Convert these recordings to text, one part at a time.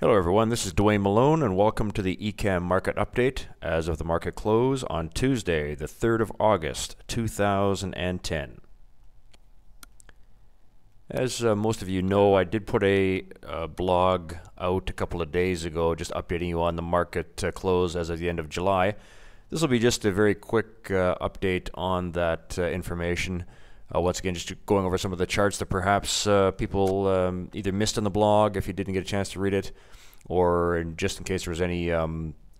Hello everyone, this is Dwayne Malone and welcome to the ECAM market update as of the market close on Tuesday, the 3rd of August, 2010. As most of you know, I did put a blog out a couple of days ago just updating you on the market close as of the end of July. This will be just a very quick update on that information. Once again, just going over some of the charts that perhaps people either missed on the blog if you didn't get a chance to read it, or just in case there was any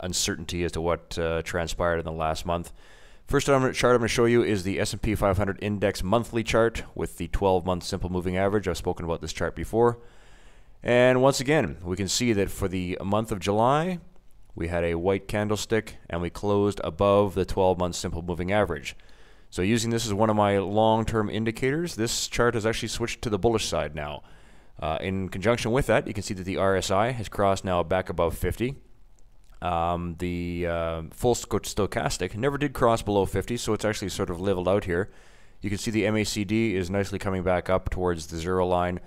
uncertainty as to what transpired in the last month. First chart I'm going to show you is the S&P 500 Index monthly chart with the 12-month simple moving average. I've spoken about this chart before. And once again, we can see that for the month of July, we had a white candlestick and we closed above the 12-month simple moving average. So using this as one of my long-term indicators, this chart has actually switched to the bullish side now. In conjunction with that, you can see that the RSI has crossed now back above 50. The full stochastic never did cross below 50, so it's actually sort of leveled out here. You can see the MACD is nicely coming back up towards the zero line.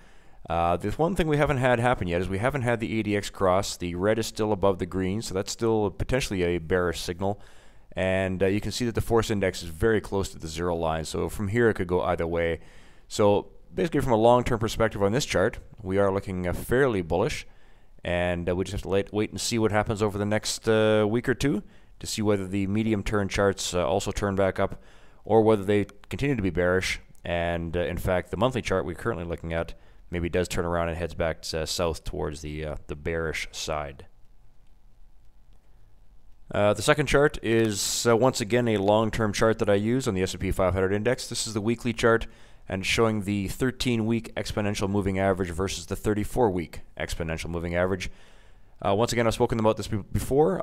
The one thing we haven't had happen yet is we haven't had the ADX cross. The red is still above the green, so that's still potentially a bearish signal. And you can see that the force index is very close to the zero line, so from here it could go either way. So basically from a long-term perspective on this chart, we are looking fairly bullish, and we just have to wait and see what happens over the next week or two to see whether the medium-term charts also turn back up or whether they continue to be bearish. And in fact, the monthly chart we're currently looking at maybe does turn around and heads back south towards the bearish side. The second chart is once again a long-term chart that I use on the S&P 500 index. This is the weekly chart and showing the 13-week exponential moving average versus the 34-week exponential moving average. Once again, I've spoken about this before.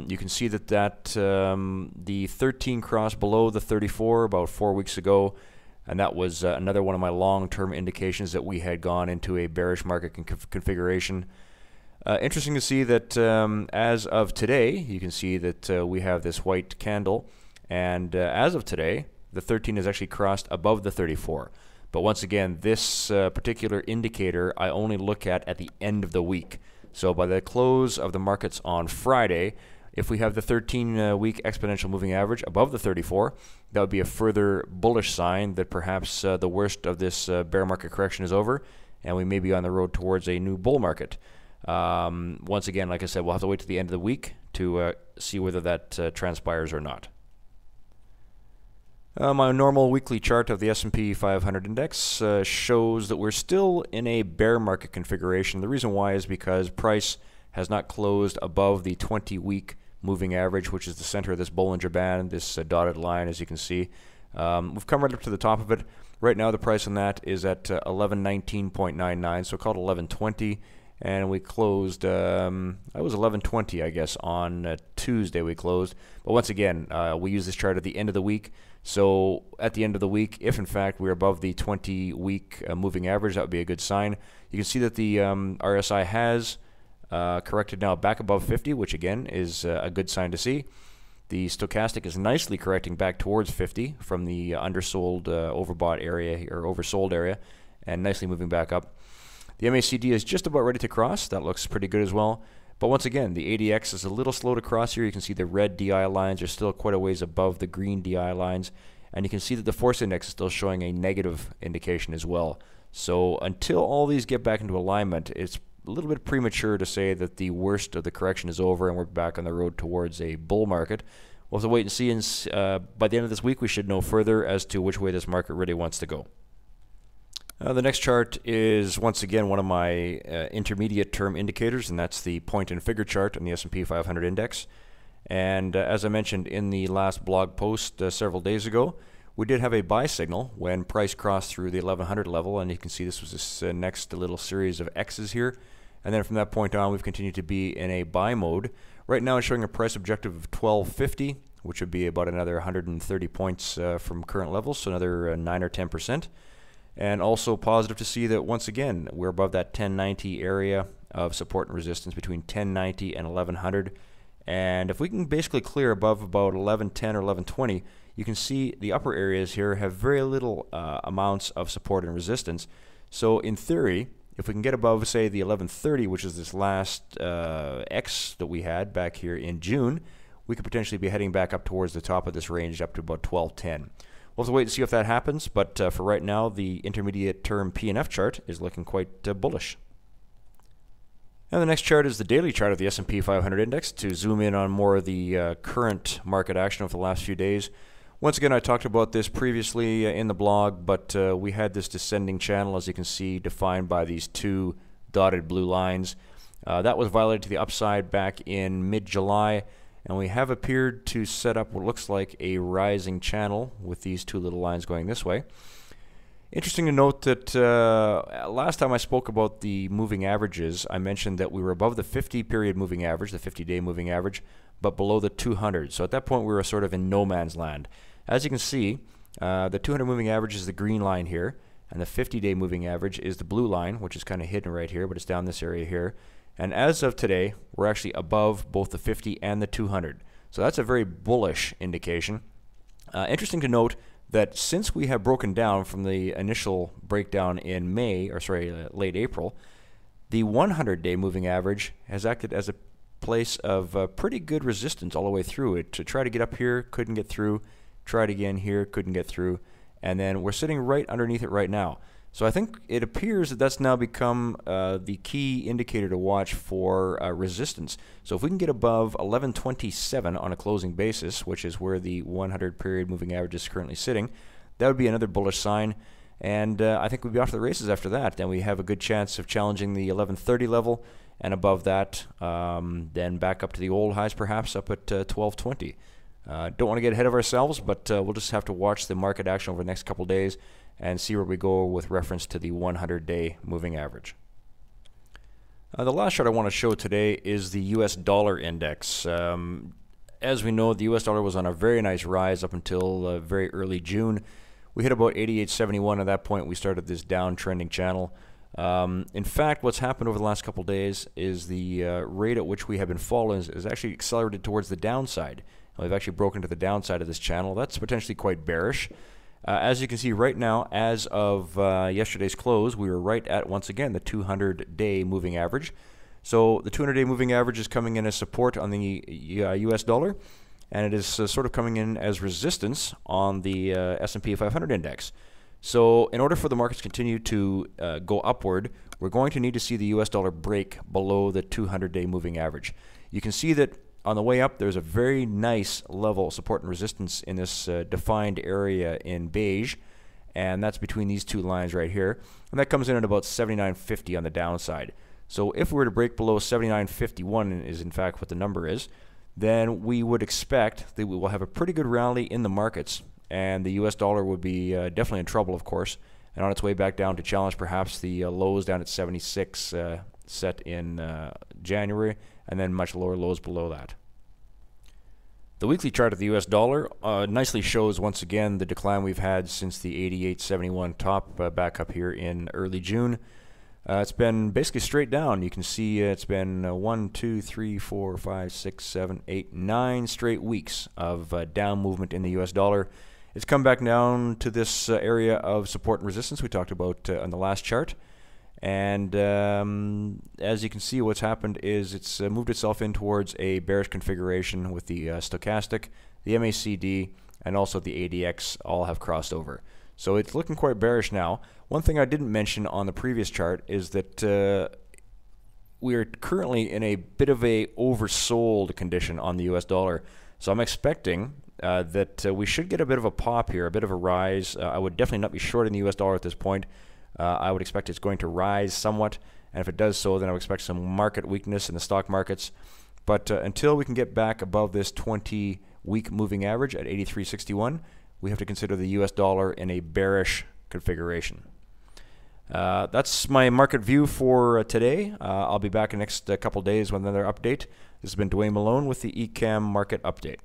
You can see that the 13 crossed below the 34 about 4 weeks ago, and that was another one of my long-term indications that we had gone into a bearish market configuration. Interesting to see that as of today, you can see that we have this white candle, and as of today, the 13 is actually crossed above the 34. But once again, this particular indicator I only look at the end of the week. So by the close of the markets on Friday, if we have the 13-week exponential moving average above the 34, that would be a further bullish sign that perhaps the worst of this bear market correction is over, and we may be on the road towards a new bull market. Once again, like I said, we'll have to wait to the end of the week to see whether that transpires or not. My normal weekly chart of the S&P 500 index shows that we're still in a bear market configuration. The reason why is because price has not closed above the 20-week moving average, which is the center of this Bollinger Band, this dotted line, as you can see. We've come right up to the top of it. Right now, the price on that is at 1119.99, so called 1120. And we closed, that was 1120, I guess, on Tuesday we closed. But once again, we use this chart at the end of the week. So at the end of the week, if in fact we're above the 20-week moving average, that would be a good sign. You can see that the RSI has corrected now back above 50, which again is a good sign to see. The stochastic is nicely correcting back towards 50 from the undersold, overbought area, or oversold area, and nicely moving back up. The MACD is just about ready to cross. That looks pretty good as well. But once again, the ADX is a little slow to cross here. You can see the red DI lines are still quite a ways above the green DI lines. And you can see that the force index is still showing a negative indication as well. So until all these get back into alignment, it's a little bit premature to say that the worst of the correction is over and we're back on the road towards a bull market. We'll have to wait and see. And by the end of this week, we should know further as to which way this market really wants to go. The next chart is once again one of my intermediate term indicators, and that's the point and figure chart on the S&P 500 index. And as I mentioned in the last blog post several days ago, we did have a buy signal when price crossed through the 1100 level, and you can see this was this next little series of X's here. And then from that point on, we've continued to be in a buy mode. Right now it's showing a price objective of 1250, which would be about another 130 points from current levels, so another 9 or 10%. And also positive to see that once again we're above that 1090 area of support and resistance between 1090 and 1100. And if we can basically clear above about 1110 or 1120, you can see the upper areas here have very little amounts of support and resistance. So in theory, If we can get above, say, the 1130, which is this last X that we had back here in June, we could potentially be heading back up towards the top of this range, up to about 1210. We'll have to wait and see if that happens, but for right now, the intermediate term P&F chart is looking quite bullish. And the next chart is the daily chart of the S&P 500 index, to zoom in on more of the current market action over the last few days. Once again, I talked about this previously in the blog, but we had this descending channel, as you can see, defined by these two dotted blue lines. That was violated to the upside back in mid-July, and we have appeared to set up what looks like a rising channel with these two little lines going this way. Interesting to note that last time I spoke about the moving averages, I mentioned that we were above the 50-period moving average, the 50-day moving average, but below the 200. So at that point, we were sort of in no man's land. As you can see, the 200 moving average is the green line here, and the 50-day moving average is the blue line, which is kind of hidden right here, but it's down this area here. And as of today, we're actually above both the 50 and the 200. So that's a very bullish indication. Interesting to note that since we have broken down from the initial breakdown in late April, the 100-day moving average has acted as a place of pretty good resistance all the way through it. To try to get up here, couldn't get through. Tried again here, couldn't get through. And then we're sitting right underneath it right now. So I think it appears that that's now become the key indicator to watch for resistance. So if we can get above 1127 on a closing basis, which is where the 100-period moving average is currently sitting, that would be another bullish sign. And I think we'd be off to the races after that. Then we have a good chance of challenging the 1130 level, and above that, then back up to the old highs, perhaps up at 1220. Don't want to get ahead of ourselves, but we'll just have to watch the market action over the next couple days and see where we go with reference to the 100-day moving average. The last chart I want to show today is the US dollar index. As we know, the US dollar was on a very nice rise up until very early June. We hit about 88.71. At that point, we started this downtrending channel. In fact, what's happened over the last couple days is the rate at which we have been falling is actually accelerated towards the downside. We've actually broken to the downside of this channel. That's potentially quite bearish. As you can see right now, as of yesterday's close, we were right at, once again, the 200-day moving average. So the 200-day moving average is coming in as support on the US dollar, and it is sort of coming in as resistance on the S&P 500 index. So in order for the markets to continue to go upward, we're going to need to see the US dollar break below the 200-day moving average. You can see that on the way up, there's a very nice level of support and resistance in this defined area in beige, and that's between these two lines right here, and that comes in at about 79.50 on the downside. So if we were to break below 79.51 is in fact what the number is, then we would expect that we will have a pretty good rally in the markets, and the US dollar would be definitely in trouble, of course, and on its way back down to challenge perhaps the lows down at 76 set in January, and then much lower lows below that. The weekly chart of the US dollar nicely shows once again the decline we've had since the 88.71 top back up here in early June. It's been basically straight down. You can see it's been 1, 2, 3, 4, 5, 6, 7, 8, 9 straight weeks of down movement in the US dollar. It's come back down to this area of support and resistance we talked about on the last chart. And as you can see, what's happened is it's moved itself in towards a bearish configuration with the stochastic, the MACD, and also the ADX all have crossed over. So it's looking quite bearish now. One thing I didn't mention on the previous chart is that we are currently in a bit of a oversold condition on the US dollar. So I'm expecting that we should get a bit of a pop here, a bit of a rise. I would definitely not be short in the US dollar at this point. I would expect it's going to rise somewhat, and if it does so, then I would expect some market weakness in the stock markets. But until we can get back above this 20-week moving average at 83.61, we have to consider the US dollar in a bearish configuration. That's my market view for today. I'll be back in the next couple days with another update. This has been Dwayne Malone with the ECAM Market Update.